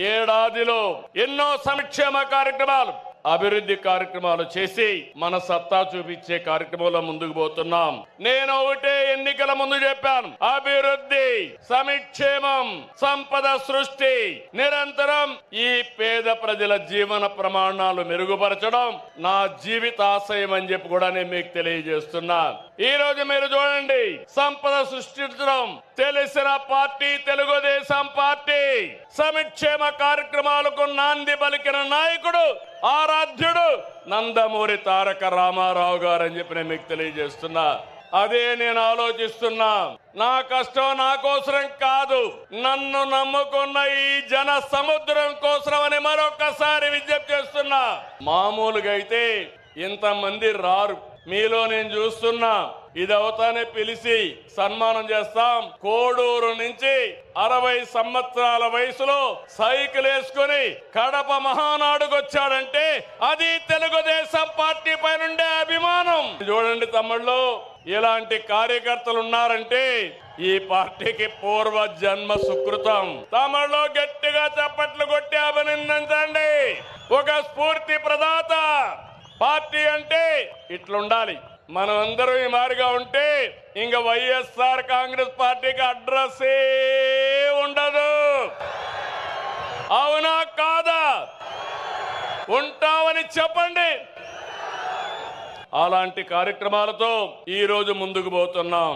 ఏడాదిలో ఎన్నో సంక్షేమ కార్యక్రమాలు అభివృద్ధి కార్యక్రమాలు చేసి మన సత్తా చూపించే కార్యక్రమంలో ముందుకు పోతున్నాం. నేను ఒకటే ఎన్నికల ముందు చెప్పాను, అభివృద్ధి, సంక్షేమం, సంపద సృష్టి, నిరంతరం ఈ పేద ప్రజల జీవన ప్రమాణాలు మెరుగుపరచడం నా జీవిత ఆశయం అని చెప్పి కూడా నేను మీకు తెలియజేస్తున్నా. ఈ రోజు మీరు చూడండి, సంపద సృష్టించడం తెలిసిన పార్టీ తెలుగుదేశం పార్టీ. సంక్షేమ కార్యక్రమాలకు నాంది పలికిన నాయకుడు, ఆరాధ్యుడు నందమూరి తారక రామారావు గారు అని చెప్పి నేను మీకు తెలియజేస్తున్నా. అదే నేను ఆలోచిస్తున్నా. నా కష్టం నా కోసరం కాదు, నన్ను నమ్ముకున్న ఈ జన సముద్రం కోసరం అని మరొకసారి విజ్ఞప్తి చేస్తున్నా. మామూలుగా అయితే ఇంతమంది రారు. మీలో నేను చూస్తున్నా, ఇది అవుతానే పిలిచి సన్మానం చేస్తాం. కోడూరు నుంచి 60 సంవత్సరాల వయసులో సైకిల్ వేసుకుని కడప మహానాడుకు వచ్చాడంటే అది తెలుగుదేశం పార్టీ పైనుండే అభిమానం. చూడండి తమ్ముళ్ళు, ఇలాంటి కార్యకర్తలు ఉన్నారంటే ఈ పార్టీకి పూర్వ జన్మ సుకృతం. తమ్ముళ్ళు గట్టిగా చప్పట్లు కొట్టి అభినందించండి. ఒక స్ఫూర్తి ప్రదాత. పార్టీ అంటే ఇట్లుండాలి. మనం అందరం ఈ మారిగా ఉంటే ఇంక వైఎస్ఆర్ కాంగ్రెస్ పార్టీకి అడ్రస్ ఉండదు. అవునా కాదా? ఉంటామని చెప్పండి. అలాంటి కార్యక్రమాలతో ఈ రోజు ముందుకు పోతున్నాం.